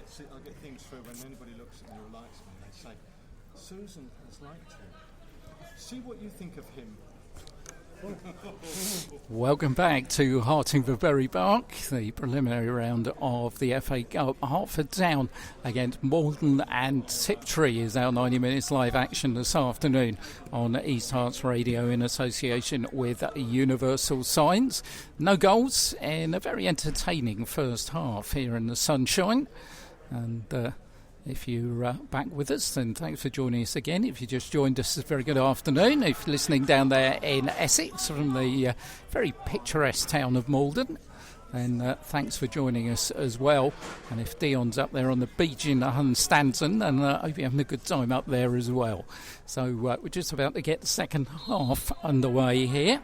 I get things through when anybody looks at me or likes me, they say, Susan has liked you. See what you think of him. Welcome back to Harting the Berry Bark, the preliminary round of the FA Cup. Hertford down against Malden, and Tiptree is our 90 minutes live action this afternoon on East Herts Radio in association with Universal Signs. No goals in a very entertaining first half here in the sunshine. And if you're back with us, then thanks for joining us again. If you just joined us, a very good afternoon. If you're listening down there in Essex from the very picturesque town of Malden, then thanks for joining us as well. And if Dion's up there on the beach in Hunstanton, then I hope you're having a good time up there as well. So we're just about to get the second half underway here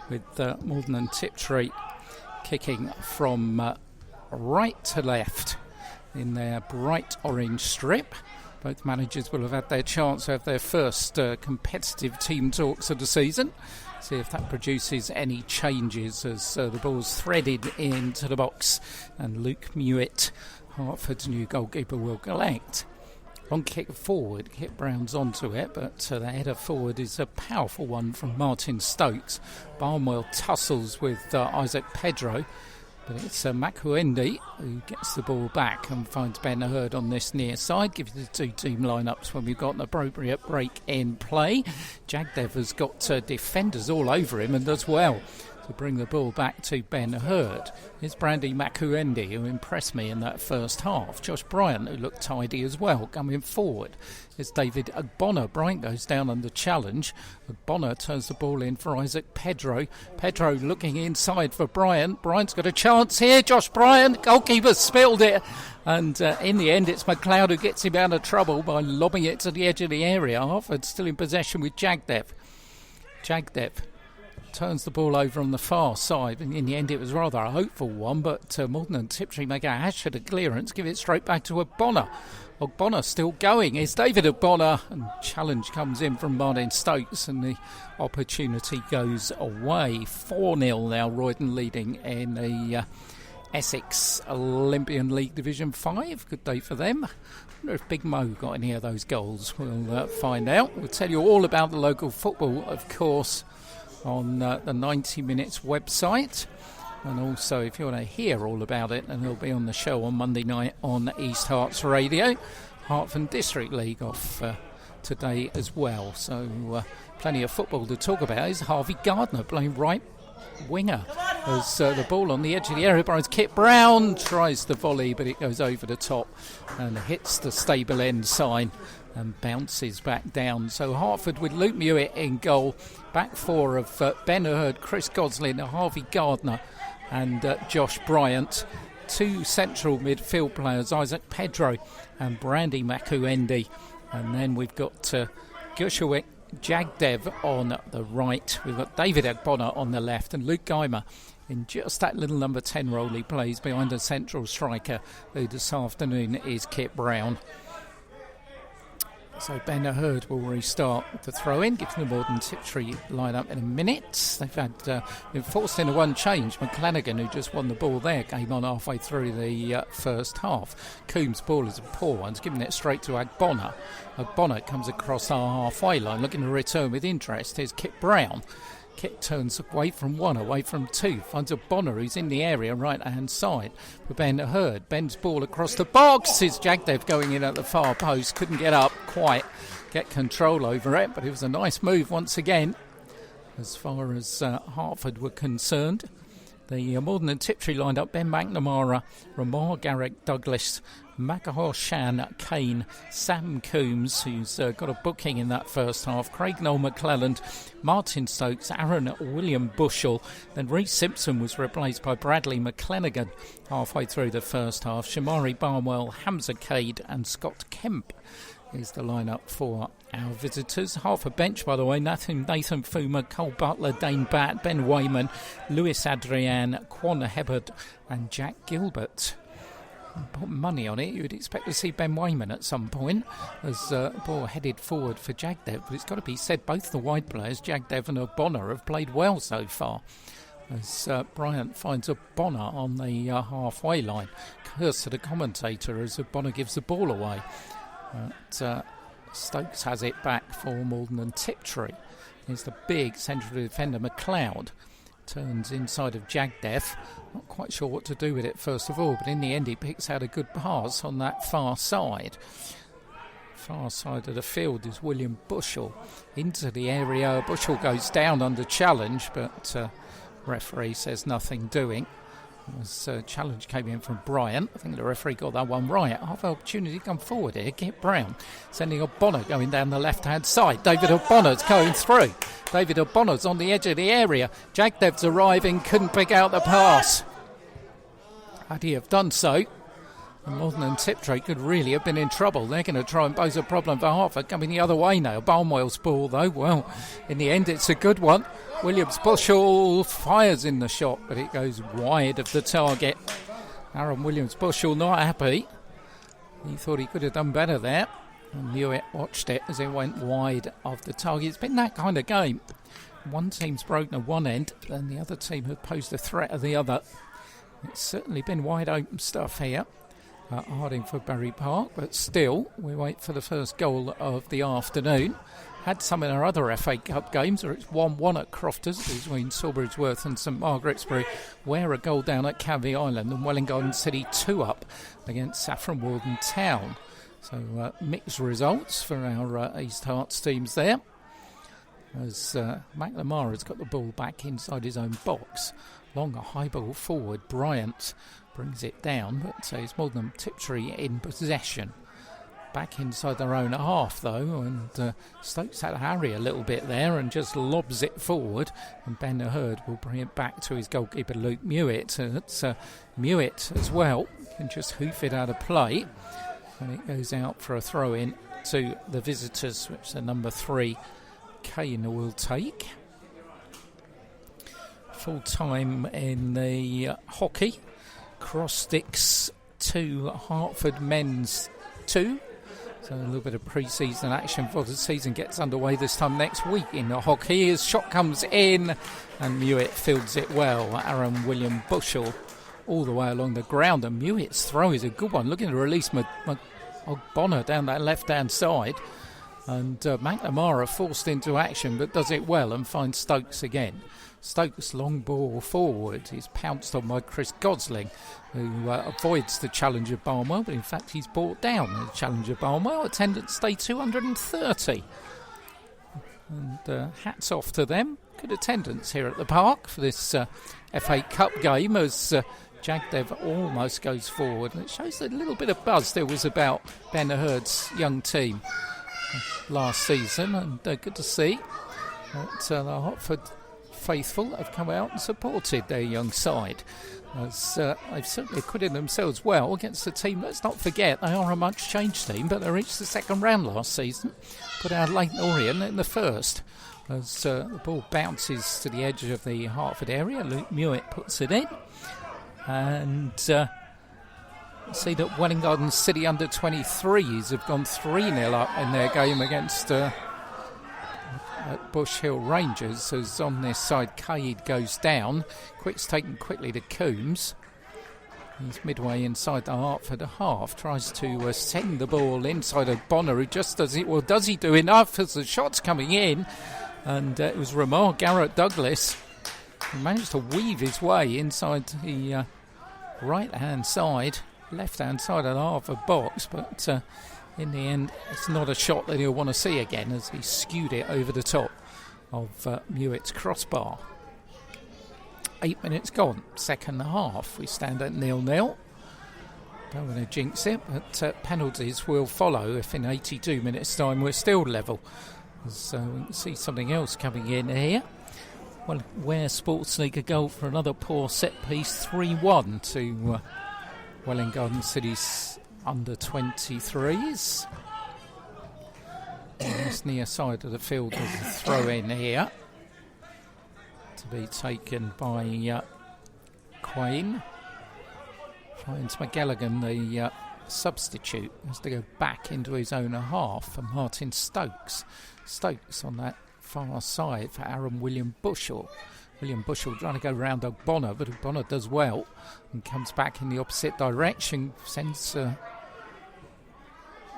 with Malden and Tiptree kicking from right to left in their bright orange strip. Both managers will have had their chance to have their first competitive team talks of the season. See if that produces any changes as the ball's threaded into the box, and Luke Mewett, Hertford's new goalkeeper, will collect. Long kick forward, Kit Brown's onto it, but the header forward is a powerful one from Martin Stokes. Barnwell tussles with Isaac Pedro, but it's Makuendi who gets the ball back and finds Ben Hurd on this near side. Gives the two team lineups when we've got an appropriate break in play. Jagdev has got defenders all over him and does well to bring the ball back to Ben Hurd. It's Brandy Makuendi who impressed me in that first half. Josh Bryant, who looked tidy as well, coming forward. It's David Agbonna. Bryant goes down under challenge. Agbonna turns the ball in for Isaac Pedro. Pedro looking inside for Bryant. Bryant's got a chance here. Josh Bryant, goalkeeper spilled it. And in the end, it's McLeod who gets him out of trouble by lobbing it to the edge of the area. Hertford still in possession with Jagdev. Jagdev turns the ball over on the far side, and in the end it was rather a hopeful one, but Malden and Tiptree make a hash at a clearance, give it straight back to Agbonna. Agbonna still going. It's David Agbonna, and challenge comes in from Martin Stokes, and the opportunity goes away. 4-0 now, Royden leading in the Essex Olympian League Division 5. Good day for them. I wonder if Big Mo got any of those goals. We'll find out. We'll tell you all about the local football, of course, on the 90 Minutes website. And also, if you want to hear all about it, then it'll be on the show on Monday night on East Herts Radio. Hertford District League off today as well. So plenty of football to talk about. Is Harvey Gardner playing right winger as the ball on the edge of the area. Kit Brown tries the volley, but it goes over the top and hits the stable end sign and bounces back down. So Hertford with Luke Mewett in goal. Back four of Ben Hurd, Chris Goslin, Harvey Gardner and Josh Bryant. Two central midfield players, Isaac Pedro and Brandy Makuendi. And then we've got Gushawik Jagdev on the right. We've got David Agbonna on the left and Luke Geimer in just that little number 10 role he plays behind a central striker who this afternoon is Kit Brown. So Ben Hurd will restart the throw-in, gives the Malden Tiptree line up in a minute. They've had been forced into one change. McClanagan, who just won the ball there, came on halfway through the first half. Coombs' ball is a poor one. He's giving it straight to Agbonna. Agbonna comes across our halfway line, looking to return with interest. Here's Kit Brown. Kit turns away from one, away from two, finds a Bonner who's in the area right-hand side for Ben Hurd. Ben's ball across the box is Jagdev going in at the far post. Couldn't get up quite, get control over it, but it was a nice move once again as far as Hertford were concerned. The Malden and Tiptree lined up: Ben McNamara, Ramar Garrick Douglas, Makahor Shan Kane, Sam Coombs, who's got a booking in that first half, Craig Noel McClelland, Martin Stokes, Aaron William Bushell. Then Reece Simpson was replaced by Bradley McClanagan halfway through the first half. Shamari Barnwell, Hamza Cade and Scott Kemp is the lineup for our visitors. Half a bench, by the way: Nathan Fuma, Cole Butler, Dane Batt, Ben Wayman, Lewis Adrian, Quan Hebard and Jack Gilbert. Put money on it, you would expect to see Ben Wayman at some point as ball headed forward for Jagdev, but it's got to be said both the wide players, Jagdev and Agbonna, have played well so far. as Bryant finds a Bonner on the halfway line. Curse to the commentator as Bonner gives the ball away. But Stokes has it back for Malden and Tiptree. There's the big central defender McLeod. Turns inside of Jagdev. Not quite sure what to do with it first of all, but in the end he picks out a good pass on that far side. Far side of the field is William Bushell. Into the area. Bushell goes down under challenge, but referee says nothing doing. As challenge came in from Bryant. I think the referee got that one right. Half opportunity to come forward here. Get Brown sending O'Bonner going down the left hand side. David O'Bonner's going through. David O'Bonner's on the edge of the area. Jagdev's arriving, couldn't pick out the pass. Had he have done so, Malden and Tiptree could really have been in trouble. They're going to try and pose a problem for Hertford. Coming the other way now. Barnwell's ball though. Well, in the end it's a good one. Williams Bushell fires in the shot, but it goes wide of the target. Aaron Williams Bushell not happy. He thought he could have done better there. And Hewitt watched it as it went wide of the target. It's been that kind of game. One team's broken at one end and the other team have posed a threat at the other. It's certainly been wide open stuff here at Hardingford Berry Park, but still we wait for the first goal of the afternoon. Had some in our other FA Cup games, or it's 1-1 at Crofters between Sawbridgeworth and St Margaretsbury, where a goal down at Canvey Island, and Welwyn Garden City 2 up against Saffron Walden Town. So mixed results for our East Herts teams there. As McNamara's got the ball back inside his own box. Long a high ball forward. Bryant brings it down, but it's Malden and Tiptree in possession. Back inside their own half though, and Stokes had to harry a little bit there and just lobs it forward, and Ben Hurd will bring it back to his goalkeeper Luke Mewett. It's Mewett as well, can just hoof it out of play, and it goes out for a throw in to the visitors, which the number 3 Kane will take. Full time in the hockey. Cross Sticks 2, Hertford men's 2. So a little bit of pre-season action before the season gets underway this time next week in the hockey. His shot comes in and Mewett fields it well. Aaron William Bushell all the way along the ground, and Mewett's throw is a good one. Looking to release O'Bonner down that left-hand side. And McNamara forced into action but does it well and finds Stokes again. Stokes long ball forward. He's pounced on by Chris Gosling, who avoids the challenge of Barnwell, but in fact he's brought down the challenge of Barnwell. Attendance stay 230. And hats off to them. Good attendance here at the park for this FA Cup game as Jagdev almost goes forward. And it shows a little bit of buzz there was about Ben Hurd's young team last season, and good to see that the Hertford faithful have come out and supported their young side, as they've certainly acquitted themselves well against the team. Let's not forget they are a much changed team, but they reached the second round last season, put out Leighton Orient in the first. As the ball bounces to the edge of the Hertford area, Luke Mewett puts it in, and see that Welwyn Garden City under 23s have gone 3-0 up in their game against at Bush Hill Rangers, as on this side Cade goes down. Quick's taken quickly to Coombs. He's midway inside the Hertford half, tries to send the ball inside of Bonner, who just does it. Well, does he do enough as the shot's coming in? And it was Ramar Garrett Douglas who managed to weave his way inside the right hand side, left hand side of the Hertford box, but in the end it's not a shot that he'll want to see again, as he skewed it over the top of Mewett's crossbar. 8 minutes gone, second half. We stand at 0-0. Don't want to jinx it, but penalties will follow if in 82 minutes time we're still level. So we can see something else coming in here. Well, Ware Sports League a goal for another poor set piece, 3-1 to Welwyn Garden City's under 23s. On this near side of the field, there's a throw in here to be taken by Quain. Finds McGilligan, the substitute, has to go back into his own half for Martin Stokes. Stokes on that far side for Aaron William Bushell. William Bushell trying to go round O'Connor, but O'Connor does well and comes back in the opposite direction, sends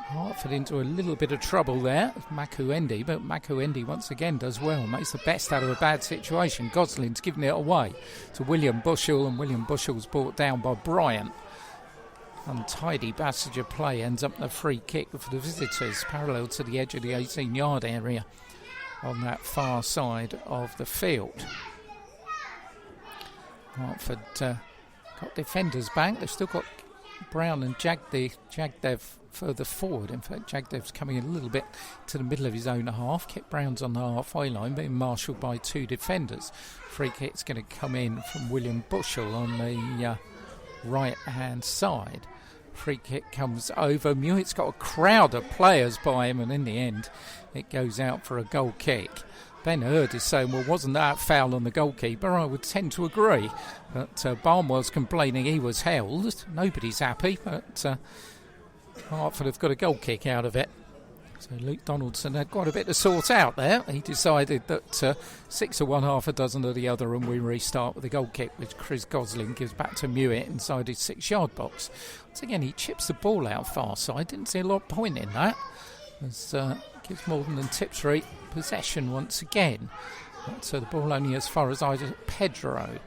Hertford into a little bit of trouble there, Makuendi, but Makuendi once again does well, makes the best out of a bad situation. Goslin's giving it away to William Bushell, and William Bushell's brought down by Bryant. Untidy passage of play, ends up in a free kick for the visitors, parallel to the edge of the 18-yard area on that far side of the field. Hertford got defenders back. They've still got Brown and Jagdev further forward. In fact, Jagdev's coming a little bit to the middle of his own half. Kit Brown's on the halfway line, being marshalled by two defenders. Free kick's going to come in from William Bushell on the right-hand side. Free kick comes over. Muir's got a crowd of players by him, and in the end, it goes out for a goal kick. Ben Hurd is saying, well, wasn't that foul on the goalkeeper? I would tend to agree. But Barnwell's complaining he was held. Nobody's happy, but Hertford have got a goal kick out of it. So Luke Donaldson had quite a bit to sort out there. He decided that 6 of one, half a dozen of the other, and we restart with a goal kick, which Chris Gosling gives back to Muir inside his 6-yard box. Once again, he chips the ball out far side. Didn't see a lot of point in that. As gives Malden and Tiptree possession once again. So the ball only as far as Pedro.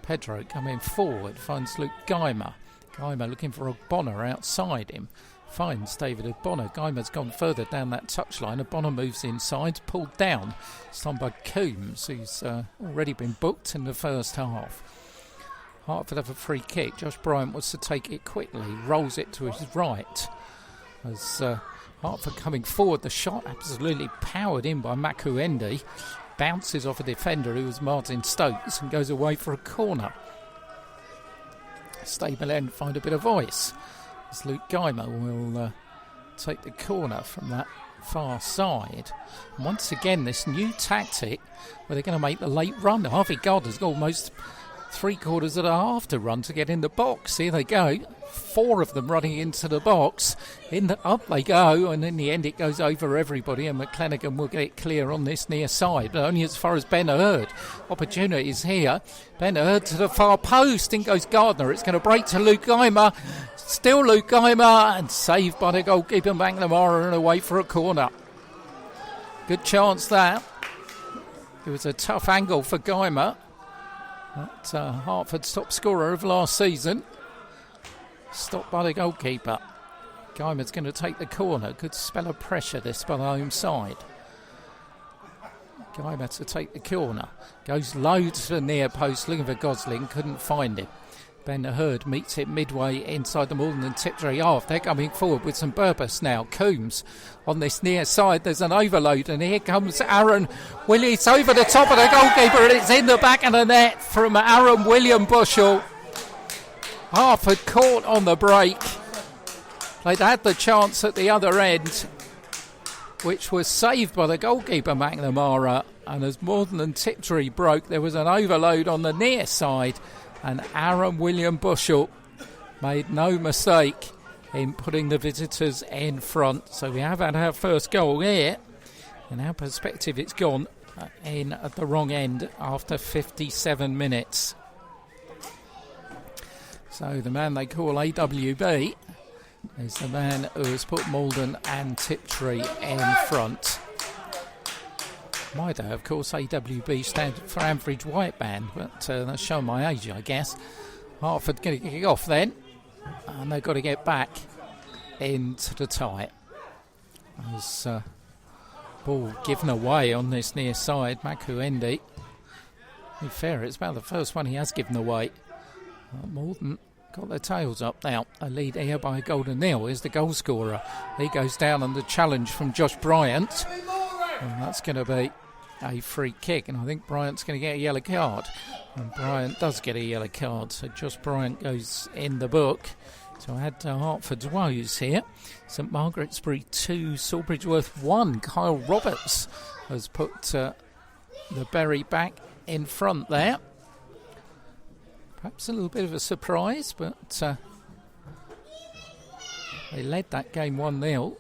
Pedro coming forward, finds Luke Guymer. Guymer looking for O'Connor outside him. Finds David O'Connor. Guymer's gone further down that touchline. O'Connor moves inside, pulled down. It's done by Coombs, who's already been booked in the first half. Hertford have a free kick. Josh Bryant wants to take it quickly, rolls it to his right. As Hertford coming forward, the shot absolutely powered in by Makuendi. Bounces off a defender who was Martin Stokes and goes away for a corner. Stable end find a bit of voice as Luke Guymer will take the corner from that far side. And once again, this new tactic where they're going to make the late run. Harvey Gardner's got almost 3/4 of the half to run to get in the box. Here they go. 4 of them running into the box. Up they go, and in the end it goes over everybody, and McClenaghan will get it clear on this near side, but only as far as Ben Hurd. Opportunities here. Ben Hurd to the far post. In goes Gardner. It's going to break to Luke Guymer. Still Luke Guymer, and saved by the goalkeeper McNamara, and away for a corner. Good chance that. It was a tough angle for Guymer. That's Hertford's top scorer of last season. Stopped by the goalkeeper. Guymer's going to take the corner. Good spell of pressure this by the home side. Guymer to take the corner. Goes low to the near post looking for Gosling. Couldn't find him. Ben Hurd meets it midway inside the Malden and Tiptree half. They're coming forward with some purpose now. Coombs on this near side. There's an overload, and here comes Aaron Willis over the top of the goalkeeper, and it's in the back of the net from Aaron William Bushell. Hertford caught on the break. They'd had the chance at the other end, which was saved by the goalkeeper McNamara, and as Malden and Tiptree broke, there was an overload on the near side, and Aaron William Bushell made no mistake in putting the visitors in front. So we have had our first goal here. In our perspective, it's gone in at the wrong end after 57 minutes. So the man they call AWB is the man who has put Malden and Tiptree in front. My day, of course, AWB stands for Average White Band, but that's showing my age, I guess. Hertford going to kick off then, and they've got to get back into the tie. As ball given away on this near side, Makuendi. To be fair, it's about the first one he has given away. Malden got their tails up now. A lead here by Golden Neil is the goal scorer. He goes down on the challenge from Josh Bryant, and that's going to be a free kick, and I think Bryant's going to get a yellow card, and Bryant does get a yellow card, so Josh Bryant goes in the book to add to Hertford's woes here. St Margaret's-Bury 2, Sawbridgeworth 1. Kyle Roberts has put the Bury back in front there. Perhaps a little bit of a surprise, but they led that game 1-0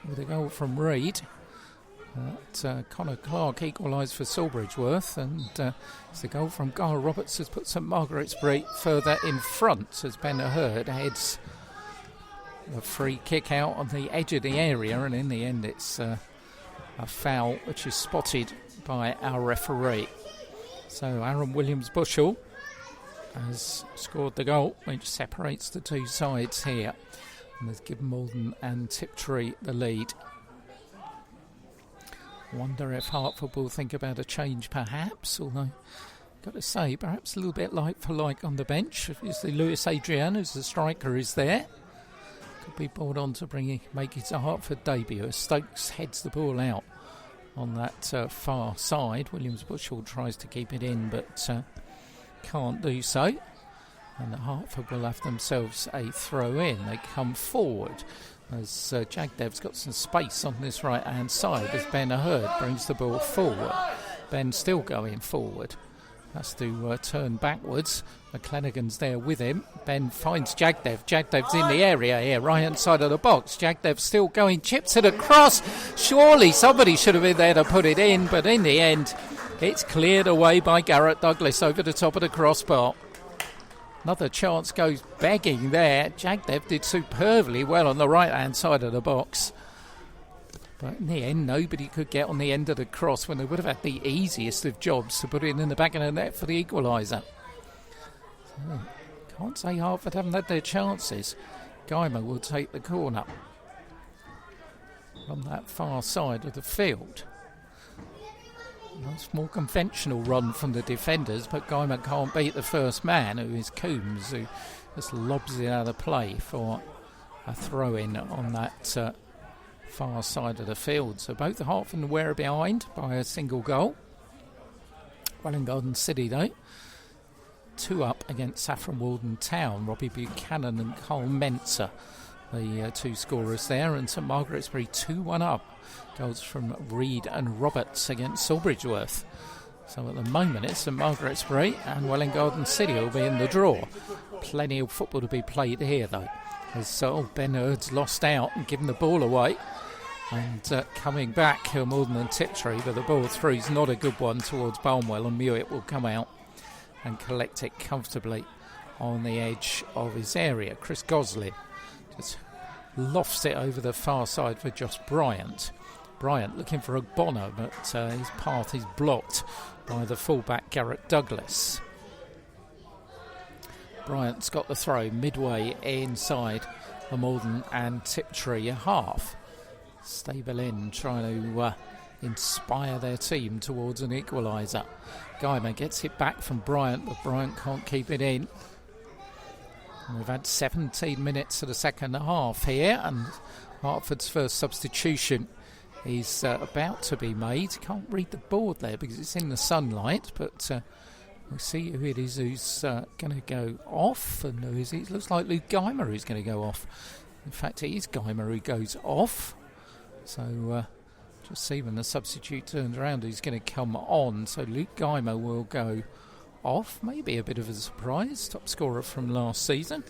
with a goal from Reid. Connor Clark equalised for Sawbridgeworth, and it's the goal from Guy Roberts has put St Margaret's-Bury further in front as Ben Hurd heads a free kick out on the edge of the area, and in the end it's a foul which is spotted by our referee. So Aaron Williams-Bushell has scored the goal which separates the two sides here and has given Malden and Tiptree the lead. Wonder if Hertford will think about a change perhaps, although got to say perhaps a little bit like for like on the bench. Obviously Lewis Adrian, who's the striker, is there. Could be brought on to make his Hertford debut as Stokes heads the ball out on that far side. Williams-Bushell tries to keep it in but can't do so, and Hertford will have themselves a throw in. They come forward as Jagdev's got some space on this right hand side as Ben Hurd brings the ball forward. Ben still going forward, has to turn backwards. McClenaghan's there with him. Ben finds Jagdev. Jagdev's in the area here, right hand side of the box. Jagdev still going, chips it across. Surely somebody should have been there to put it in, but in the end it's cleared away by Garrett Douglas over the top of the crossbar. Another chance goes begging there. Jagdev did superbly well on the right hand side of the box, but in the end nobody could get on the end of the cross when they would have had the easiest of jobs to put it in the back of the net for the equaliser. So, can't say Hertford haven't had their chances. Guymer will take the corner from that far side of the field. Nice more conventional run from the defenders, but Guymer can't beat the first man, who is Coombs, who just lobs it out of play for a throw-in on that far side of the field. So both the Hertford and Ware are behind by a single goal. Welwyn Garden City, though, 2 up against Saffron Walden Town. Robbie Buchanan and Carl Menzer, the two scorers there, and St Margaret's-Bury 2-1 up. Goals from Reid and Roberts against Sawbridgeworth. So at the moment it's St Margaret's-Bury and Welwyn Garden City will be in the draw. Plenty of football to be played here though, as Ben Hurd's lost out and given the ball away, and coming back Malden and Tiptree, but the ball through is not a good one towards Barnwell, and Mewett will come out and collect it comfortably on the edge of his area. Chris Goslin just lofts it over the far side for Josh Bryant. Bryant looking for Ogbonna, but his path is blocked by the fullback Garrett Douglas. Bryant's got the throw midway inside the Malden and Tiptree half. Stable in, trying to inspire their team towards an equaliser. Guymer gets it back from Bryant, but Bryant can't keep it in. And we've had 17 minutes of the second half here, and Hertford's first substitution is about to be made. Can't read the board there because it's in the sunlight, but we'll see who it is who's going to go off, and who is it? It looks like Luke Guymer who's going to go off. In fact, it is Guymer who goes off. So just see when the substitute turns around who's going to come on. So Luke Guymer will go off, maybe a bit of a surprise, top scorer from last season.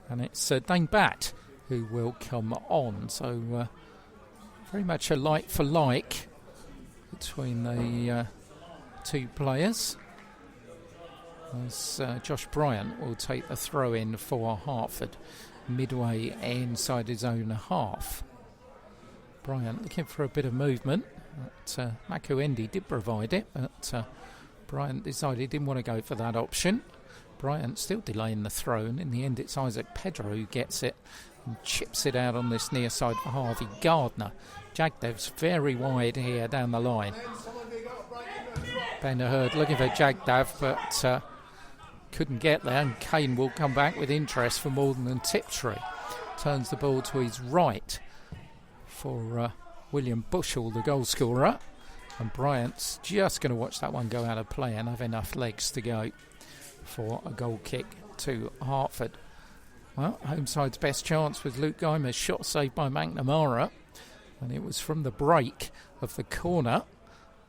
And it's Dane Batt who will come on. So very much a like for like between the two players, as Josh Bryant will take the throw in for Hertford midway inside his own half. Bryant looking for a bit of movement, but Makuendi did provide it, but Bryant decided he didn't want to go for that option. Bryant still delaying the throw, and in the end it's Isaac Pedro who gets it and chips it out on this near side for Harvey Gardner. Jagdev's very wide here down the line. Ben Hurd looking for Jagdev, but couldn't get there, and Kane will come back with interest for Malden and Tiptree. Turns the ball to his right for William Bushell, the goal scorer, and Bryant's just going to watch that one go out of play and have enough legs to go for a goal kick to Hertford. Well, home side's best chance was Luke Guymer's shot saved by McNamara, and it was from the break of the corner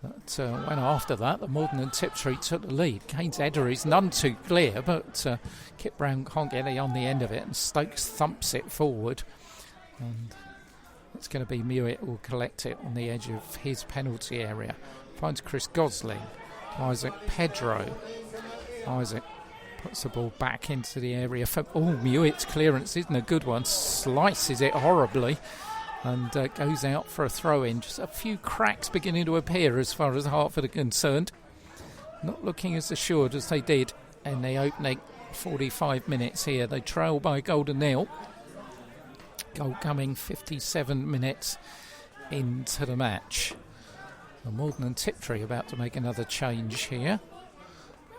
that went after that. The Malden and Tiptree took the lead. Kane's header is none too clear, but Kit Brown can't get it on the end of it, and Stokes thumps it forward. And it's going to be Mewett who will collect it on the edge of his penalty area. Finds Chris Gosling. Isaac Pedro. Isaac puts the ball back into the area. Mewett's clearance isn't a good one. Slices it horribly and goes out for a throw-in. Just a few cracks beginning to appear as far as Hertford are concerned. Not looking as assured as they did in the opening 45 minutes here. They trail by a goal to nil. Goal coming 57 minutes into the match. Malden and Tiptree about to make another change here.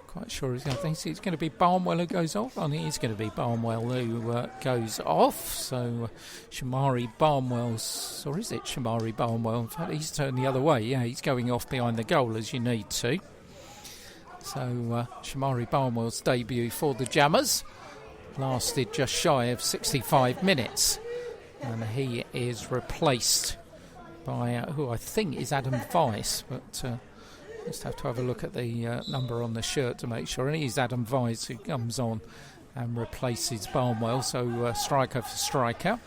Quite sure I think it's going to be Barnwell who goes off. I think it's going to be Barnwell who goes off. So Shamari Barnwell's, or is it Shamari Barnwell? In fact, he's turned the other way. Yeah, he's going off behind the goal as you need to. So Shamari Barnwell's debut for the Jammers lasted just shy of 65 minutes. And he is replaced by who I think is Adam Weiss, but just have to have a look at the number on the shirt to make sure. And it is Adam Weiss who comes on and replaces Barnwell, so striker for striker.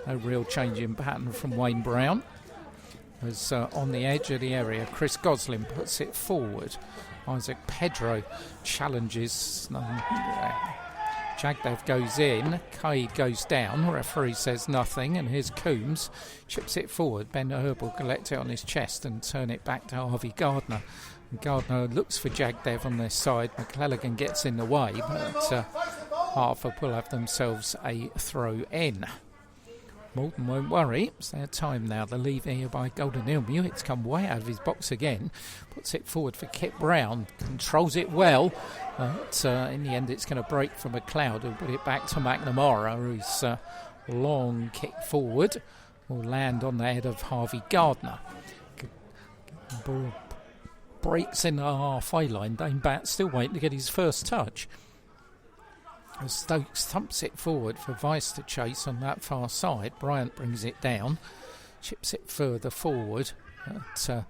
No real change in pattern from Wayne Brown. As on the edge of the area, Chris Gosling puts it forward. Isaac Pedro challenges. Jagdev goes in, Cade goes down, referee says nothing, and here's Coombs, chips it forward. Ben Herb will collect it on his chest and turn it back to Harvey Gardner. And Gardner looks for Jagdev on their side. McClelligan gets in the way, but Hertford will have themselves a throw in. Malden won't worry, it's their time now. The lead here by Golden Hill. Mewett's come way out of his box again, puts it forward for Kit Brown, controls it well, but in the end it's going to break from McLeod and put it back to McNamara, whose long kick forward will land on the head of Harvey Gardner. Ball breaks in the halfway line. Dane Batt still waiting to get his first touch. As Stokes thumps it forward for Weiss to chase on that far side. Bryant brings it down, chips it further forward. But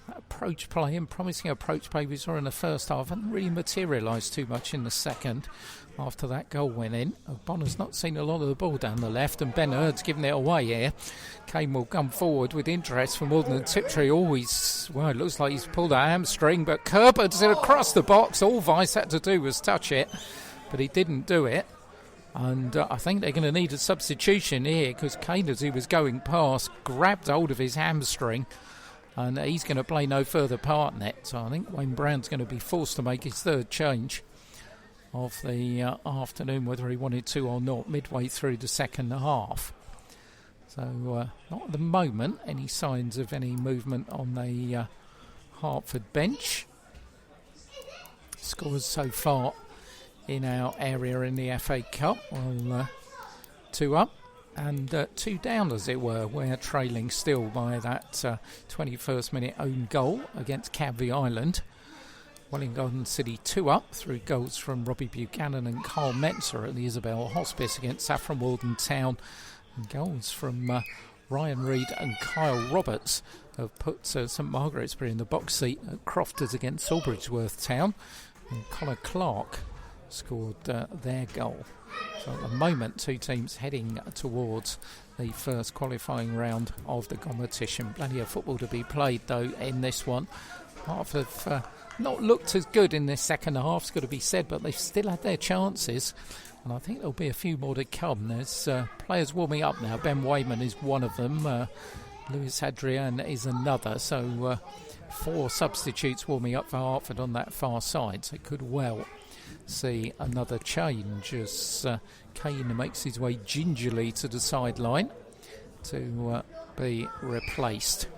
approach play and promising approach play we saw in the first half hadn't really materialised too much in the second after that goal went in. Bonner's not seen a lot of the ball down the left, and Ben Hurd's given it away here. Kane will come forward with interest for Malden and Tiptree. Always, well, it looks like he's pulled a hamstring, but Kerber's it across the box. All Weiss had to do was touch it, but he didn't do it. And I think they're going to need a substitution here, because Kane, as he was going past, grabbed hold of his hamstring, and he's going to play no further part in it. So I think Wayne Brown's going to be forced to make his third change of the afternoon, whether he wanted to or not, midway through the second half. So not at the moment any signs of any movement on the Hertford bench. Scores so far in our area in the FA Cup, well, 2 up and 2 down, as it were. We're trailing still by that 21st minute own goal against Cadby Island. Wellington City 2 up through goals from Robbie Buchanan and Carl Metzer at the Isabel Hospice against Saffron Walden Town, and goals from Ryan Reid and Kyle Roberts have put St Margaret's in the box seat at Crofters against Salisbury Town, and Connor Clark scored their goal. So at the moment, two teams heading towards the first qualifying round of the competition. Plenty of football to be played though in this one. Hertford have not looked as good in this second half, it's got to be said, but they've still had their chances, and I think there'll be a few more to come. There's players warming up now. Ben Wayman is one of them, Lewis Hadrian is another, so 4 substitutes warming up for Hertford on that far side, so it could well see another change as Kane makes his way gingerly to the sideline to be replaced.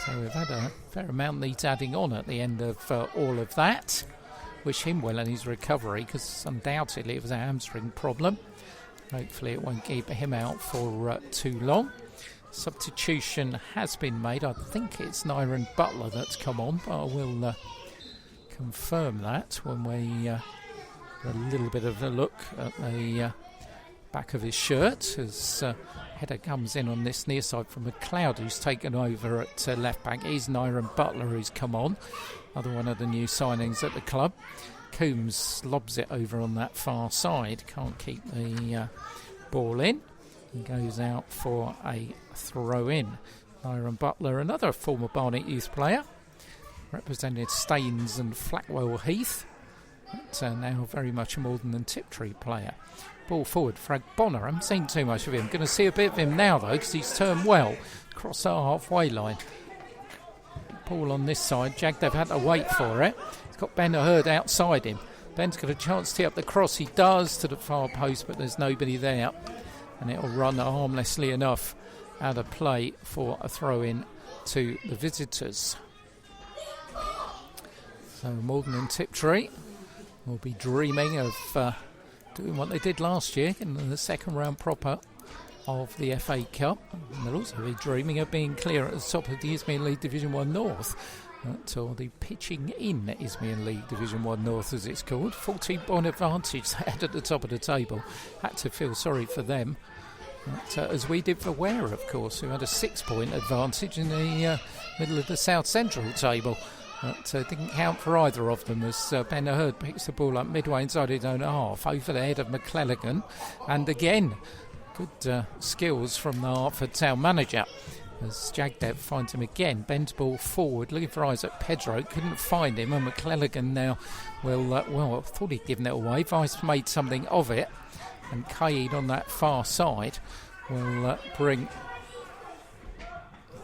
So we've had a fair amount needs adding on at the end of all of that. Wish him well in his recovery, because undoubtedly it was a hamstring problem. Hopefully it won't keep him out for too long. Substitution has been made. I think it's Nyron Butler that's come on, but I will confirm that when we a little bit of a look at the back of his shirt as header comes in on this near side from McLeod, who's taken over at left back. He's Nyron Butler, who's come on, another one of the new signings at the club. Coombs lobs it over on that far side, can't keep the ball in. and goes out for a throw-in. Byron Butler, another former Barnet youth player, represented Staines and Flackwell Heath, but now very much a Malden and Tiptree player. Ball forward for Bonner. I haven't seen too much of him. Going to see a bit of him now though, because he's turned well across the halfway line. Ball on this side. Jagdev had to wait for it. He's got Ben Hurd outside him. Ben's got a chance to tee up the cross. He does to the far post, but there's nobody there, and it'll run harmlessly enough out of play for a throw-in to the visitors. So Malden and Tiptree will be dreaming of doing what they did last year in the second round proper of the FA Cup. And they'll also be dreaming of being clear at the top of the Isthmian League Division 1 North, or the pitching in Isthmian League Division 1 North as it's called. 14-point advantage they had at the top of the table. Had to feel sorry for them. But, as we did for Ware, of course, who had a 6-point advantage in the middle of the South Central table. But didn't count for either of them as Ben Hurd picks the ball up midway inside his own half, over the head of McClelligan. And again, good skills from the Hertford town manager as Jagdev finds him again. Bends ball forward, looking for Isaac Pedro, couldn't find him, and McClelligan now will, I thought he'd given it away. Vice made something of it, and Caid on that far side will bring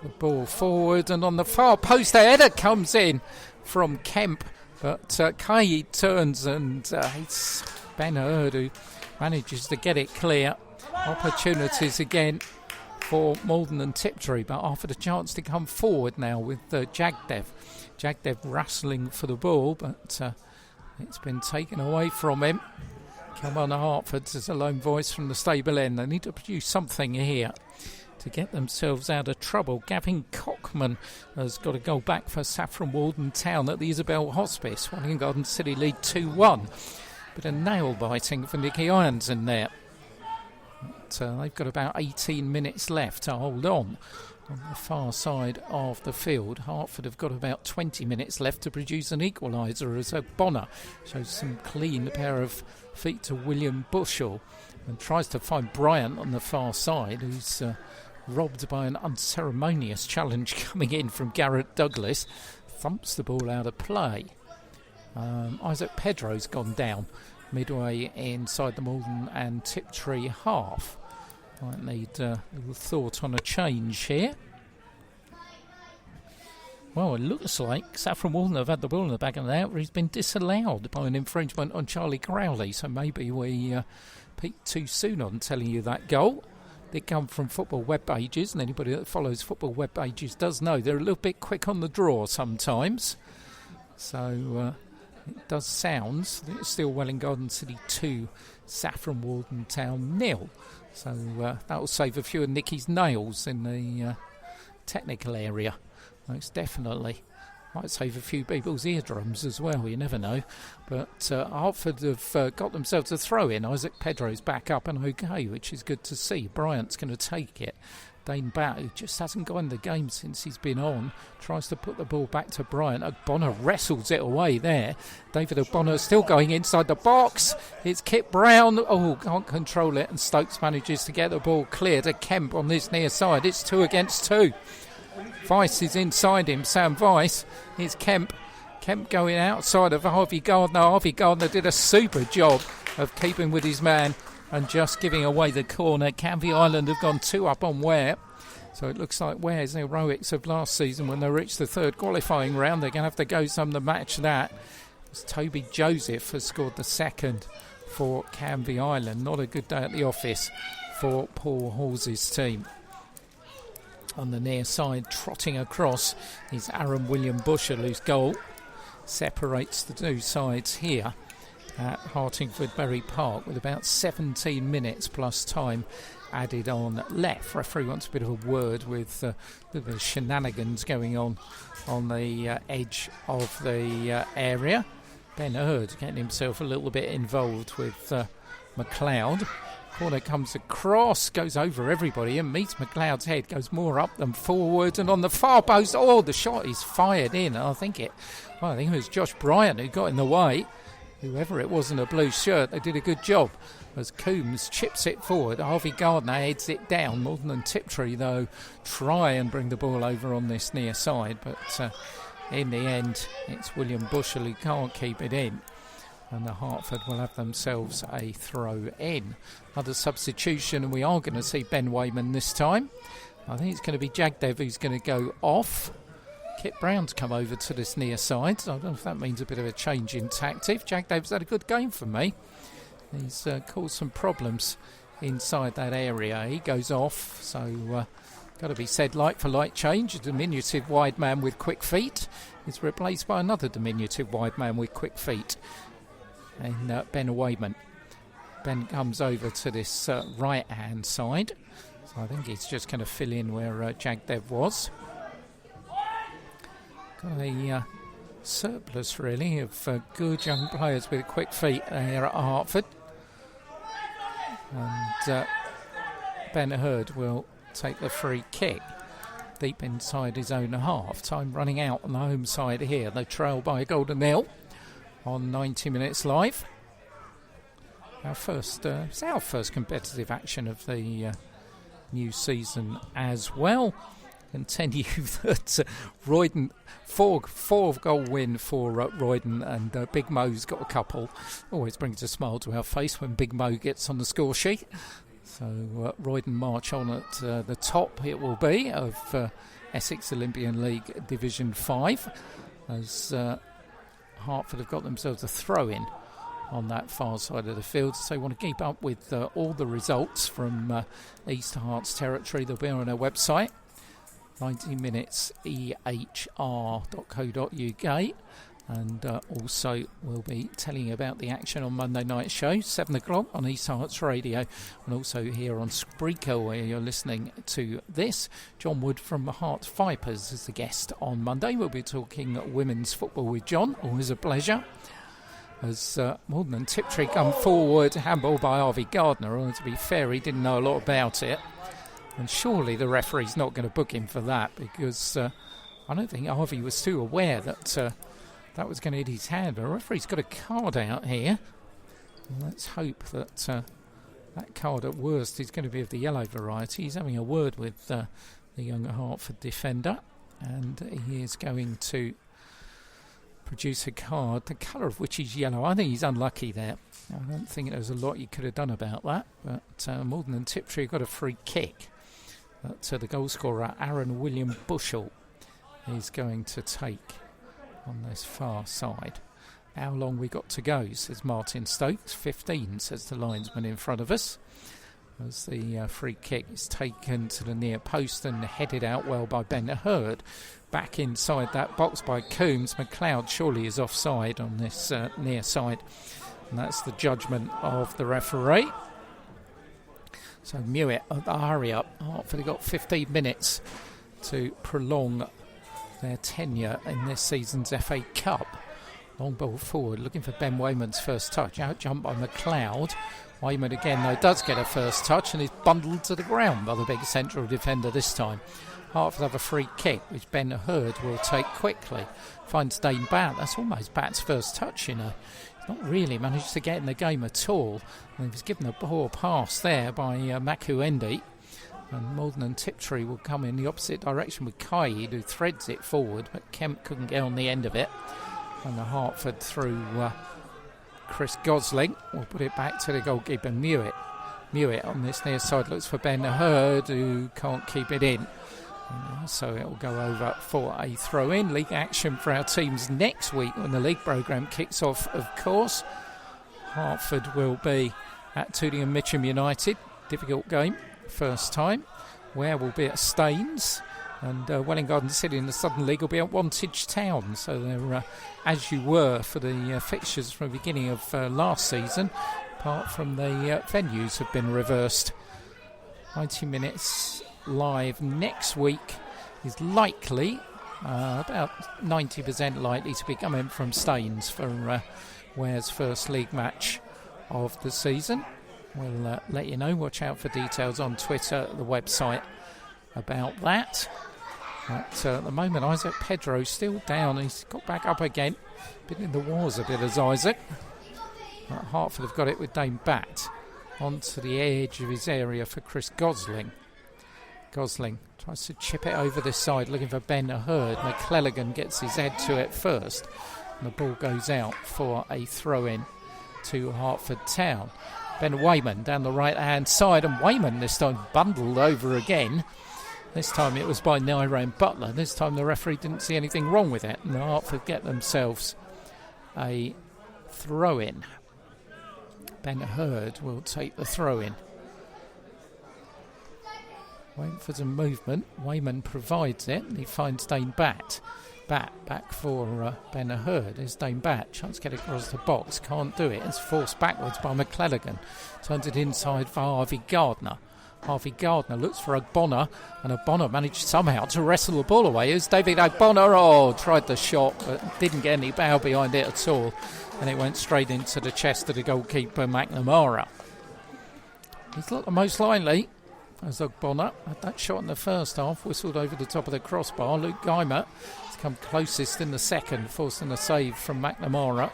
the ball forward, and on the far post the header comes in from Kemp, but Caid turns, and it's Ben Hurd who manages to get it clear. Opportunities again for Malden and Tiptree, but offered a chance to come forward now with Jagdev. Jagdev wrestling for the ball, but it's been taken away from him. Come on, Hertford, there's a lone voice from the stable end. They need to produce something here to get themselves out of trouble. Gavin Cockman has got a goal back for Saffron Walden Town at the Isabel Hospice. Wellingham Garden City lead 2-1. Bit of nail biting for Nicky Irons in there. But, they've got about 18 minutes left to hold on the far side of the field. Hertford have got about 20 minutes left to produce an equaliser as Bonner shows some clean pair of feet to William Bushell and tries to find Bryant on the far side, who's robbed by an unceremonious challenge coming in from Garrett Douglas. Thumps the ball out of play. Isaac Pedro's gone down midway inside the Malden and Tiptree half. Might need a little thought on a change here. Well, it looks like Saffron Walden have had the ball in the back of the net, where he's been disallowed by an infringement on Charlie Crowley, so maybe we peaked too soon on telling you that goal. They come from football web pages, and anybody that follows football web pages does know they're a little bit quick on the draw sometimes. So it does sound that it's still Welling Garden City 2, Saffron Walden Town 0. So that will save a few of Nicky's nails in the technical area, most definitely. Might save a few people's eardrums as well, you never know. But Hertford have got themselves a throw-in. Isaac Pedro's back up and okay, which is good to see. Bryant's going to take it. Dane Batt, who just hasn't got in the game since he's been on, tries to put the ball back to Bryant. Bonner wrestles it away there. David O'Bonner still going inside the box. It's Kit Brown. Oh, can't control it. And Stokes manages to get the ball clear to Kemp on this near side. It's 2 against 2. Weiss is inside him, Sam Weiss. It's Kemp. Kemp going outside of Harvey Gardner. Harvey Gardner did a super job of keeping with his man and just giving away the corner. Canvey Island have gone 2 up on Ware. So it looks like Ware's heroics of last season when they reached the third qualifying round. They're going to have to go some to match that. As Toby Joseph has scored the second for Canvey Island. Not a good day at the office for Paul Hall's team. On the near side, trotting across, is Aaron William Bushell, whose goal separates the two sides here at Hartingford Berry Park with about 17 minutes plus time added on left. Referee wants a bit of a word with the shenanigans going on the edge of the area. Ben Hurd getting himself a little bit involved with McLeod. Corner comes across, goes over everybody and meets McLeod's head, goes more up than forward, and on the far post, the shot is fired in. I think it was Josh Bryant who got in the way. Whoever it was in a blue shirt, they did a good job as Coombs chips it forward. Harvey Gardner heads it down. Malden and Tiptree, though, try and bring the ball over on this near side, but in the end, it's William Bushell who can't keep it in. And the Hertford will have themselves a throw in. Another substitution, and we are going to see Ben Wayman this time. I think it's going to be Jagdev who's going to go off. Kit Brown's come over to this near side, so I don't know if that means a bit of a change in tactic. Jagdev's had a good game for me. He's caused some problems inside that area. He goes off, so got to be said, like for like change. A diminutive wide man with quick feet is replaced by another diminutive wide man with quick feet. And Ben Wayman. Ben comes over to this right-hand side. So I think he's just going to fill in where Jagdev was. Got a surplus, really, of good young players with quick feet here at Hertford. And Ben Hurd will take the free kick deep inside his own half. Time running out on the home side here. They trail by a goal to nil on 90 minutes live. It's our first competitive action of the new season as well. Continue that Royden, four goal win for Royden, and Big Mo's got a couple. Always brings a smile to our face when Big Mo gets on the score sheet. So Royden march on at the top, it will be, of Essex Olympian League Division 5, as Hertford have got themselves a throw-in on that far side of the field. So they want to keep up with all the results from East Herts territory. They'll be on our website, 90 minutes ehr.co.uk, and also we'll be telling you about the action on Monday night show, 7 o'clock on East Herts Radio, and also here on Spreaker where you're listening to this. John Wood from the Hearts Vipers is the guest on Monday. We'll be talking women's football with John, always a pleasure. As Malden and Tiptree come forward, handball by Harvey Gardner, and to be fair, he didn't know a lot about it. And surely the referee's not going to book him for that, because I don't think Harvey was too aware that that was going to hit his hand. The referee's got a card out here. And let's hope that that card at worst is going to be of the yellow variety. He's having a word with the young Hertford defender, and he is going to produce a card, the colour of which is yellow. I think he's unlucky there. I don't think there's a lot you could have done about that, but Malden and Tiptree got a free kick that the goal scorer Aaron William Bushell is going to take on this far side. How long we got to go, says Martin Stokes. 15, says the linesman in front of us, as the free kick is taken to the near post and headed out well by Ben Hurd. Back inside that box by Coombs. McLeod surely is offside on this near side, and that's the judgment of the referee. So Mewett, hurry up. Hertford have got 15 minutes to prolong their tenure in this season's FA Cup. Long ball forward, looking for Ben Wayman's first touch. Out jump by McLeod. Wayman again, though, does get a first touch and is bundled to the ground by the big central defender this time. Hertford have a free kick, which Ben Hurd will take quickly. Finds Dane Batt. That's almost Batt's first touch, you know. He's not really managed to get in the game at all. And he was given a poor pass there by Makuendi. And Malden and Tiptree will come in the opposite direction with Kaid, who threads it forward, but Kemp couldn't get on the end of it. And the Hertford through Chris Gosling will put it back to the goalkeeper Mewett. Mewett on this near side looks for Ben Hurd, who can't keep it in. So it will go over for a throw-in. League action for our teams next week when the league programme kicks off, of course. Hertford will be at Tooting and Mitcham United. Difficult game, first time. Ware will be at Staines. And Welling Garden City in the Southern League will be at Wantage Town. So they're as you were for the fixtures from the beginning of last season, apart from the venues have been reversed. 90 minutes live next week is likely, about 90% likely to be coming from Staines for Ware's first league match of the season. We'll let you know. Watch out for details on Twitter, the website, about that. At the moment, Isaac Pedro's still down. He's got back up again. Been in the wars a bit as Isaac. Hertford have got it with Dane Batt. onto the edge of his area for Chris Gosling. Gosling tries to chip it over this side, looking for Ben Hurd. McClelligan gets his head to it first, and the ball goes out for a throw-in to Hertford Town. Ben Wayman down the right-hand side, and Wayman this time bundled over again. This time it was by Nyran Butler. This time the referee didn't see anything wrong with it, and Hertford get themselves a throw-in. Ben Hurd will take the throw-in. Waiting for some movement. Wayman provides it, and he finds Dane Batt. Back for Ben Hurd. There's Dane Batt. Chance to get across the box. Can't do it. It's forced backwards by McClelligan. Turns it inside for Harvey Gardner. Harvey Gardner looks for Ogbonna, and Ogbonna managed somehow to wrestle the ball away. It's David Ogbonna. Tried the shot, but didn't get any bow behind it at all. And it went straight into the chest of the goalkeeper, McNamara. He's looked the most likely as Ogbonna had that shot in the first half, whistled over the top of the crossbar. Luke Geimer has come closest in the second, forcing a save from McNamara.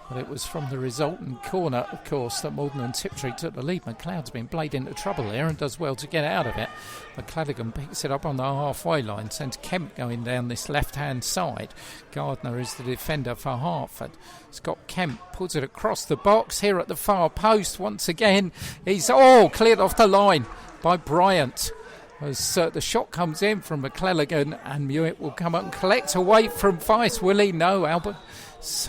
But it was from the resultant corner, of course, that Malden and Tiptree took the lead. McLeod's been played into trouble here and does well to get out of it. McClelligan picks it up on the halfway line, sends Kemp going down this left-hand side. Gardner is the defender for Hertford. Scott Kemp puts it across the box here at the far post once again. He's cleared off the line by Bryant. As the shot comes in from McClelligan, and Mewett will come up and collect away from Vice. Will he? No, Albert.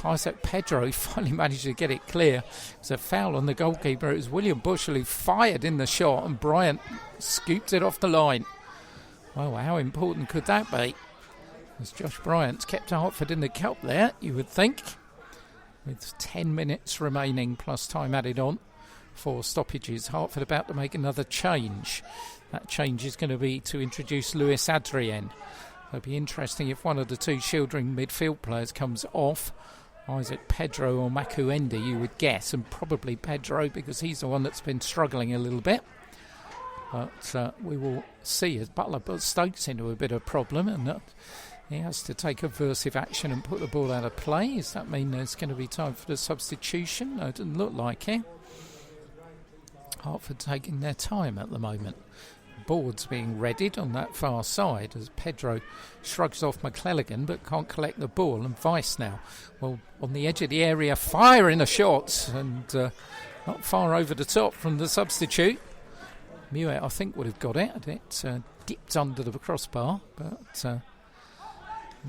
Isaac Pedro finally managed to get it clear. It was a foul on the goalkeeper. It was William Bushell who fired in the shot, and Bryant scooped it off the line. Well, how important could that be? As Josh Bryant's kept Hertford in the cup there, you would think, with 10 minutes remaining plus time added on for stoppages. Hertford about to make another change. That change is going to be to introduce Lewis Adrien. It'll be interesting if one of the two shielding midfield players comes off. Isaac Pedro or Makuendi, you would guess, and probably Pedro because he's the one that's been struggling a little bit. But we will see as Butler puts Stokes into a bit of problem, and he has to take aversive action and put the ball out of play. Does that mean there's going to be time for the substitution? No, it doesn't look like it. Hertford taking their time at the moment. Boards being readied on that far side as Pedro shrugs off McClelligan but can't collect the ball, and Vice now, well, on the edge of the area, firing the shots, and not far over the top from the substitute. Mewett, I think, would have got it. It dipped under the crossbar, but in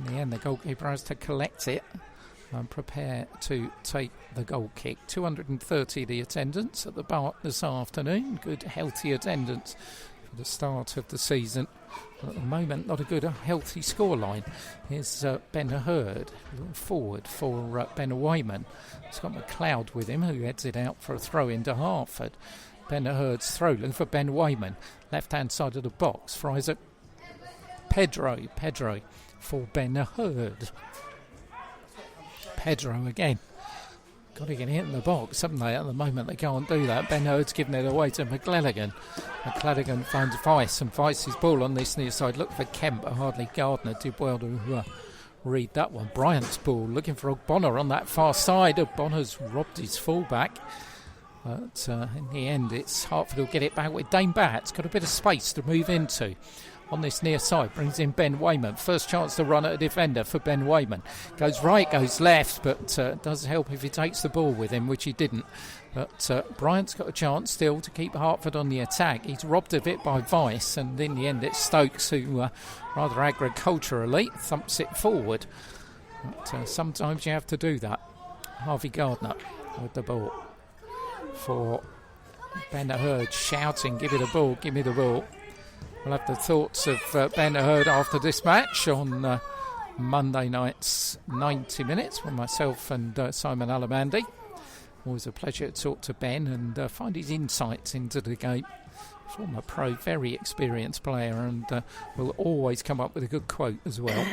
the end the goalkeeper has to collect it and prepare to take the goal kick. 230 the attendance at the bar this afternoon. Good healthy attendance for the start of the season. But at the moment, not a good healthy scoreline. Here's Ben Hurd forward for Ben Wayman. It's got McLeod with him, who heads it out for a throw into Hertford. Ben Hurd's throw looking for Ben Wayman. Left-hand side of the box for Isaac Pedro for Ben Hurd. Pedro again. Got to get it in the box, haven't they? At the moment, they can't do that. Ben Hurd's giving it away to McClelligan. McClelligan finds Vice, and Vice's ball on this near side. Look for Kemp, but hardly Gardner did well to read that one. Bryant's ball, looking for Ogbonna on that far side. Ogbonna's robbed his fullback. But in the end, it's Hertford who'll get it back with Dane Batt. Got a bit of space to move into. On this near side, brings in Ben Wayman. First chance to run at a defender for Ben Wayman. Goes right, goes left, but does help if he takes the ball with him, which he didn't. But Bryant's got a chance still to keep Hertford on the attack. He's robbed of it by Vice, and in the end it's Stokes who, rather agriculturally, thumps it forward. But sometimes you have to do that. Harvey Gardner with the ball for Ben Hurd, shouting, give me the ball, give me the ball. We'll have the thoughts of Ben Hurd after this match on Monday night's 90 Minutes with myself and Simon Alamandi. Always a pleasure to talk to Ben and find his insights into the game. Former pro, very experienced player, and will always come up with a good quote as well.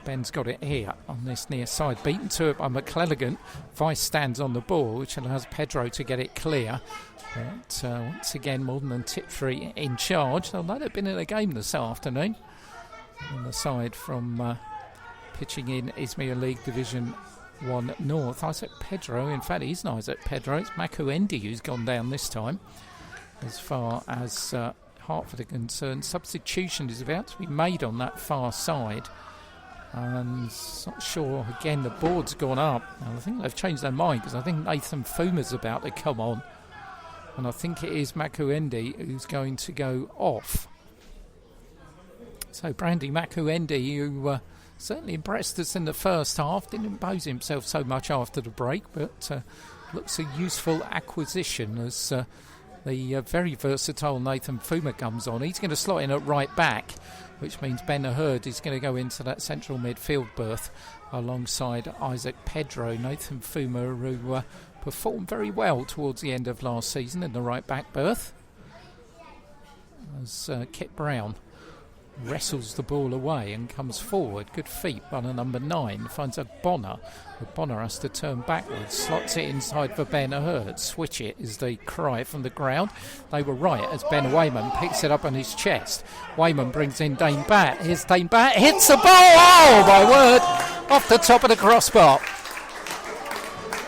Ben's got it here on this near side. Beaten to it by McClelligan. Vice stands on the ball, which allows Pedro to get it clear. But once again, Malden and Tiptree in charge. Although they've been in a game this afternoon. On the side from pitching in Izmir League Division 1 north. Isaac Pedro, in fact, he's not Isaac Pedro. It's Makuendi who's gone down this time. As far as Hertford are concerned, substitution is about to be made on that far side. And not sure, again, the board's gone up. And I think they've changed their mind because I think Nathan Fuma's about to come on. And I think it is Makuendi who's going to go off. So Brandy Makuendi, who certainly impressed us in the first half, didn't impose himself so much after the break, but looks a useful acquisition as the very versatile Nathan Fuma comes on. He's going to slot in at right back, which means Ben Hurd is going to go into that central midfield berth alongside Isaac Pedro. Nathan Fuma, who performed very well towards the end of last season in the right back berth, as Kit Brown wrestles the ball away and comes forward. Good feet by the number 9. Finds a Bonner. But Bonner has to turn backwards. Slots it inside for Ben Hurd. Switch it is the cry from the ground. They were right as Ben Wayman picks it up on his chest. Wayman brings in Dane Batt. Here's Dane Batt. Hits the ball. Oh, my word. Off the top of the crossbar.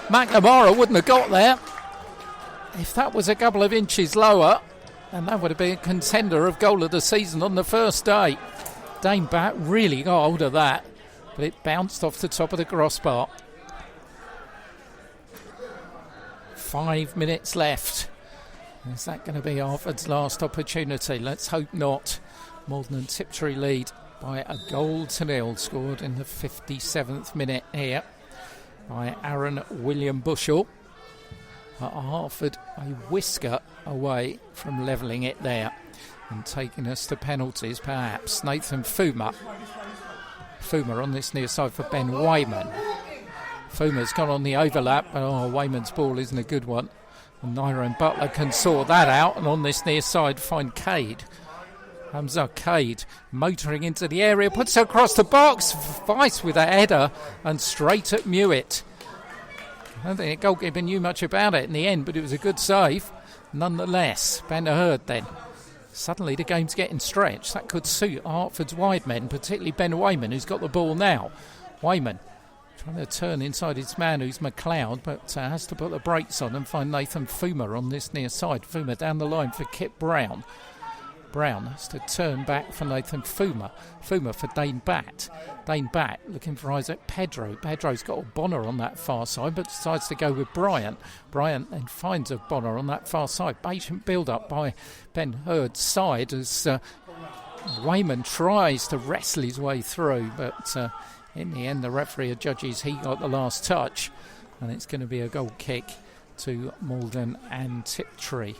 McNamara wouldn't have got there. If that was a couple of inches lower, and that would have been a contender of goal of the season on the first day. Dane Batt really got hold of that, but it bounced off the top of the crossbar. 5 minutes left. Is that going to be Hertford's last opportunity? Let's hope not. Malden and Tiptree lead by a 1-0, scored in the 57th minute here by Aaron William Bushell. Hertford a whisker away from levelling it there and taking us to penalties perhaps. Nathan Fuma on this near side for Ben Wayman. Fuma's gone on the overlap, but Wayman's ball isn't a good one, and Naira and Butler can sort that out, and on this near side find Cade. Hamza Cade motoring into the area, puts it across the box. Vice with a header and straight at Mewett. I don't think the goalkeeper knew much about it in the end, but it was a good save nonetheless. Ben Hurd then. Suddenly the game's getting stretched. That could suit Hertford's wide men, particularly Ben Wayman, who's got the ball now. Wayman trying to turn inside his man, who's McLeod, but has to put the brakes on and find Nathan Fuma on this near side. Fuma down the line for Kit Brown. Brown has to turn back for Nathan Fuma. Fuma for Dane Batt. Dane Batt looking for Isaac Pedro. Pedro's got a Bonner on that far side, but decides to go with Bryant. Bryant then finds a Bonner on that far side. Patient build-up by Ben Hurd's side as Wayman tries to wrestle his way through, but in the end the referee judges he got the last touch, and it's going to be a goal kick to Malden and Tiptree.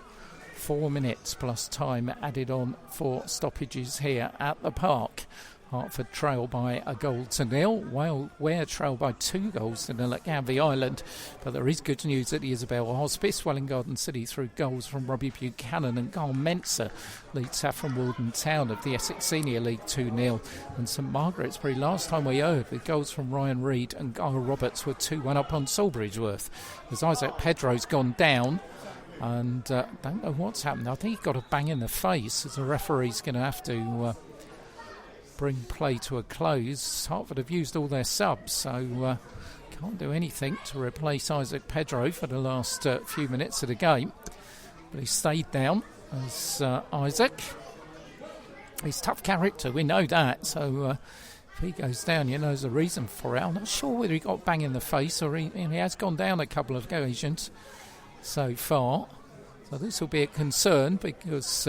4 minutes plus time added on for stoppages here at the park. Hertford trail by a 1-0, while Ware trail by 2-0 at Canvey Island. But there is good news at the Isabel Hospice. Welling Garden City through goals from Robbie Buchanan and Carl Menser lead Saffron Walden Town of the Essex Senior League 2-0. And St Margaret's-Bury, last time we heard, with goals from Ryan Reid and Guy Roberts, were 2-1 up on Salisbury's-Worth. As Isaac Pedro's gone down, and don't know what's happened. I think he got a bang in the face, as the referee's going to have to bring play to a close. Hertford have used all their subs, so can't do anything to replace Isaac Pedro for the last few minutes of the game. But he stayed down as Isaac. He's a tough character, we know that, so if he goes down, you know there's a reason for it. I'm not sure whether he got bang in the face or he has gone down a couple of occasions so far. So this will be a concern because,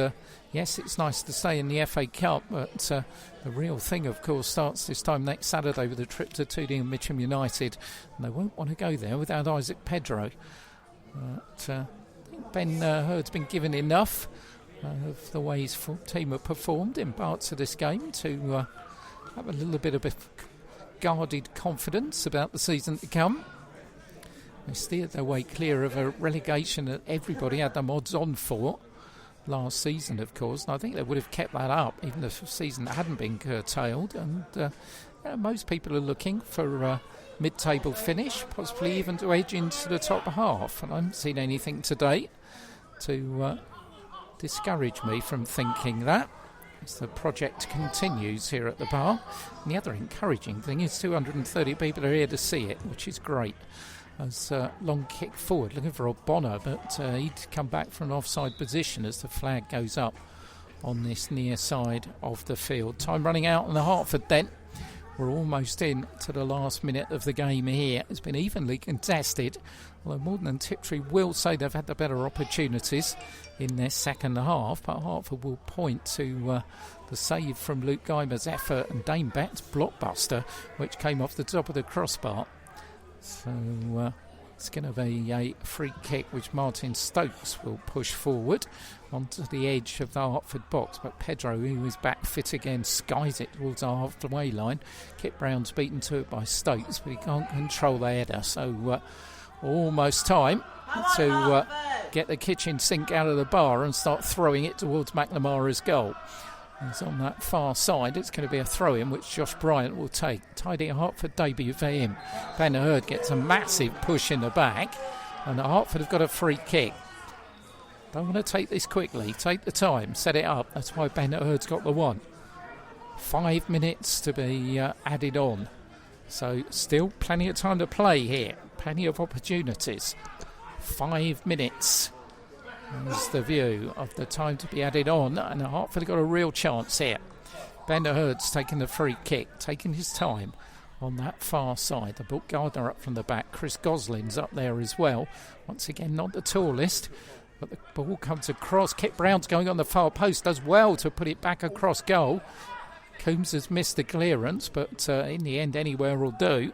yes, it's nice to stay in the FA Cup, but the real thing, of course, starts this time next Saturday with a trip to Tooting and Mitcham United, and they won't want to go there without Isaac Pedro. But I think Ben Hurd's been given enough of the way his team have performed in parts of this game to have a little bit of a guarded confidence about the season to come. They steered their way clear of a relegation that everybody had them odds on for last season, of course, and I think they would have kept that up even if the season hadn't been curtailed. And most people are looking for a mid-table finish, possibly even to edge into the top half, and I haven't seen anything today to discourage me from thinking that. as the project continues here at the bar. And the other encouraging thing is 230 people are here to see it, which is great. As long kick forward, looking for Bonner, but he'd come back from an offside position as the flag goes up on this near side of the field. Time running out on the Hertford then. We're almost in to the last minute of the game here. It's been evenly contested, although Malden and Tiptree will say they've had the better opportunities in their second half, but Hertford will point to the save from Luke Guymer's effort and Dane Bett's blockbuster, which came off the top of the crossbar. So it's going to be a free kick which Martin Stokes will push forward onto the edge of the Hertford box, but Pedro, who is back fit again, skies it towards the halfway line. Kit Brown's beaten to it by Stokes, but he can't control the header, so almost time to get the kitchen sink out of the bar and start throwing it towards McNamara's goal. It's on that far side. It's going to be a throw-in which Josh Bryant will take. Tidy Hertford debut for him. Ben Hurd gets a massive push in the back, and Hertford have got a free kick. Don't want to take this quickly. Take the time, set it up. That's why Ben Hurd's got the one. 5 minutes to be added on. So still plenty of time to play here. Plenty of opportunities. 5 minutes. There's the view of the time to be added on, and Hertford have got a real chance here. Ben Hurd's taking the free kick, taking his time on that far side. The Book Gardner up from the back. Chris Gosling's up there as well. Once again, not the tallest, but the ball comes across. Kit Brown's going on the far post, does well to put it back across goal. Coombs has missed the clearance, but in the end, anywhere will do.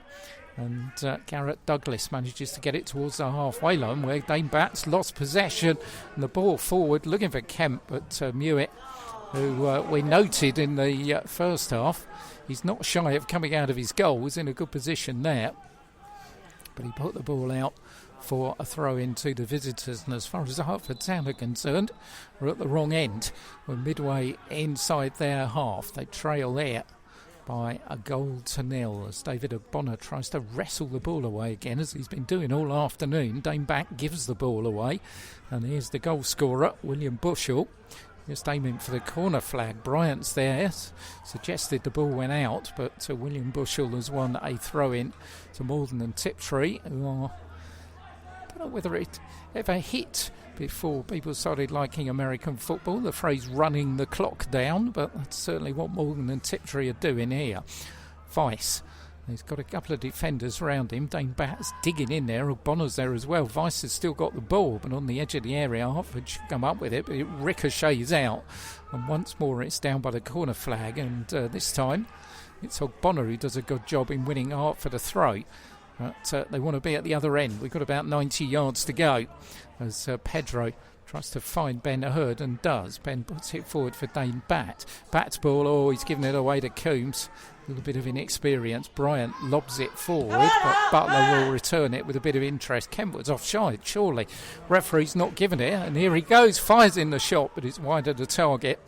And Garrett Douglas manages to get it towards the halfway line where Dane Batts lost possession and the ball forward looking for Kemp, but Mewett, who we noted in the first half, he's not shy of coming out of his goal, was in a good position there, but he put the ball out for a throw in to the visitors. And as far as the Hertford Town are concerned, we're at the wrong end. We're midway inside their half. They trail there by 1-0 as David Ogbonna tries to wrestle the ball away again, as he's been doing all afternoon. Dane Back gives the ball away, and here's the goal scorer, William Bushell, just aiming for the corner flag. Bryant's there, suggested the ball went out, but William Bushell has won a throw-in to Malden and Tiptree, who are, I don't know whether it ever hit before people started liking American football, the phrase running the clock down, but that's certainly what Malden and Tiptree are doing here. Weiss, he's got a couple of defenders around him. Dane Batt's digging in there. Bonner's there as well. Weiss has still got the ball, but on the edge of the area, Hertford should come up with it, but it ricochets out. And once more, it's down by the corner flag, and this time it's Ogbonna who does a good job in winning Hertford a throw. But they want to be at the other end. We've got about 90 yards to go as Pedro tries to find Ben Hurd and does. Ben puts it forward for Dane Batt. Batt's ball, he's giving it away to Coombs. A little bit of inexperience. Bryant lobs it forward, but Butler will return it with a bit of interest. Kentwood's offside, surely. Referee's not giving it, and here he goes. Fires in the shot, but it's wide of the target.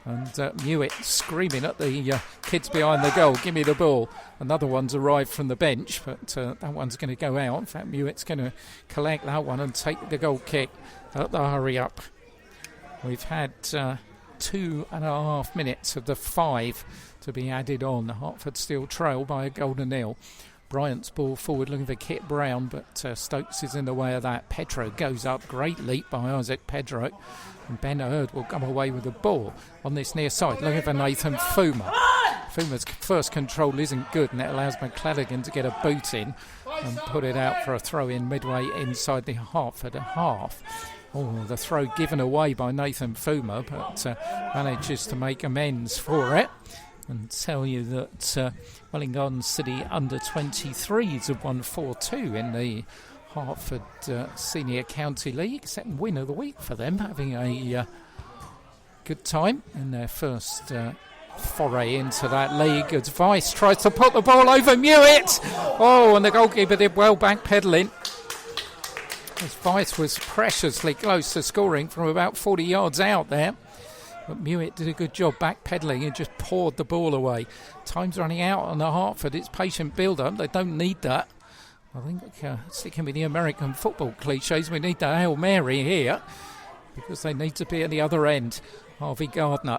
And Mewett screaming at the kids behind the goal, give me the ball. Another one's arrived from the bench, but that one's going to go out. In fact, Mewett's going to collect that one and take the goal kick at the hurry up. We've had 2.5 minutes of the 5 to be added on. Hertford still trail by 1-0. Bryant's ball forward looking for Kit Brown, but Stokes is in the way of that. Pedro goes up, great leap by Isaac Pedro, and Ben Hurd will come away with the ball on this near side looking for Nathan Fuma. Fuma's first control isn't good, and it allows McCladigan to get a boot in and put it out for a throw in midway inside the Hertford half. The throw given away by Nathan Fuma, but manages to make amends for it. And tell you that Welling Garden City under-23s have won 4-2 in the Hertford Senior County League. Second win of the week for them, having a good time in their first foray into that league. As Weiss tries to put the ball over Mewett. And the goalkeeper did well backpedalling. As Weiss was preciously close to scoring from about 40 yards out there. But Mewett did a good job backpedaling and just poured the ball away. Time's running out on the Hertford. It's patient build-up. They don't need that. I think sticking with the American football cliches, we need the Hail Mary here because they need to be at the other end. Harvey Gardner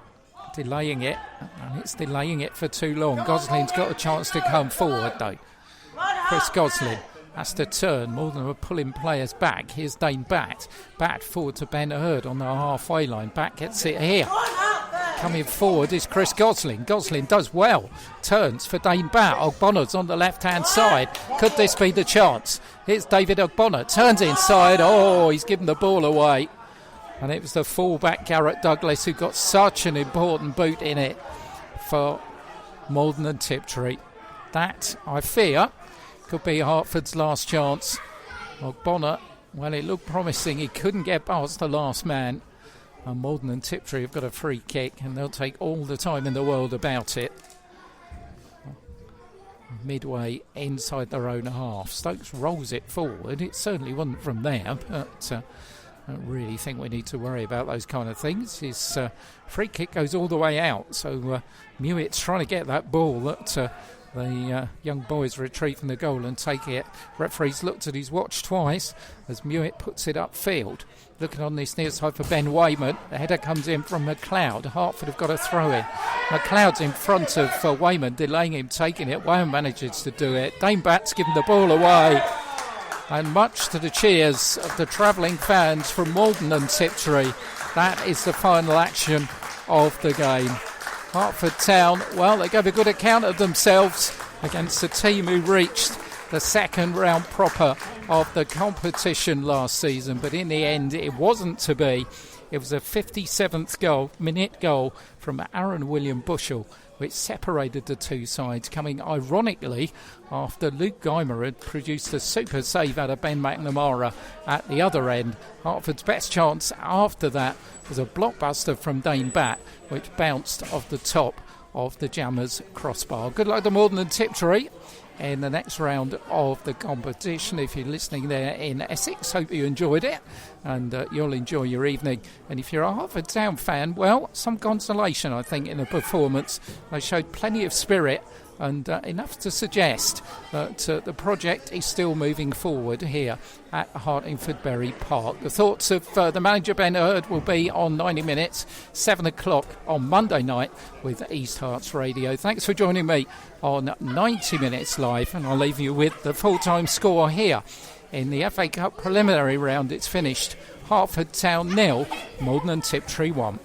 delaying it, and it's delaying it for too long. Gosling's got a chance to come forward though. Chris Gosling has to turn. Malden are pulling players back. Here's Dane Batt. Batt forward to Ben Hurd on the halfway line. Batt gets it here. Coming forward is Chris Gosling. Gosling does well. Turns for Dane Batt. Ogbonna's on the left-hand side. Could this be the chance? Here's David Ogbonna. Turns inside. Oh, he's given the ball away. And it was the fullback Garrett Douglas who got such an important boot in it for Malden and Tiptree. That, I fear, could be Hertford's last chance. Ogbonna, well, it looked promising. He couldn't get past the last man. And Malden and Tiptree have got a free kick, and they'll take all the time in the world about it. Midway inside their own half. Stokes rolls it forward. It certainly wasn't from there, but I don't really think we need to worry about those kind of things. His free kick goes all the way out, so Mewitt's trying to get that ball that the young boys retrieve from the goal and take it. Referee's looked at his watch twice as Mewitt puts it upfield. Looking on this near side for Ben Wayman. The header comes in from McLeod. Hertford have got a throw in. McLeod's in front of Wayman, delaying him taking it. Wayman manages to do it. Dane Batt's given the ball away. And much to the cheers of the travelling fans from Malden and Tiptree, that is the final action of the game. Hertford Town, well, they gave a good account of themselves against the team who reached the second round proper of the competition last season, but in the end it wasn't to be. It was a 57th minute goal from Aaron William Bushell, which separated the two sides, coming ironically after Luke Geimer had produced a super save out of Ben McNamara at the other end. Hertford's best chance after that was a blockbuster from Dane Batt, which bounced off the top of the Jammers crossbar. Good luck to Malden and Tiptree in the next round of the competition. If you're listening there in Essex, hope you enjoyed it and you'll enjoy your evening. And if you're a Hertford Town fan, well, some consolation, I think, in the performance. They showed plenty of spirit and enough to suggest that the project is still moving forward here at Hartingford-Berry Park. The thoughts of the manager Ben Hurd will be on 90 Minutes, 7 o'clock on Monday night with East Herts Radio. Thanks for joining me on 90 Minutes Live, and I'll leave you with the full-time score here. In the FA Cup preliminary round, it's finished Hertford Town 0, Malden and Tiptree 1.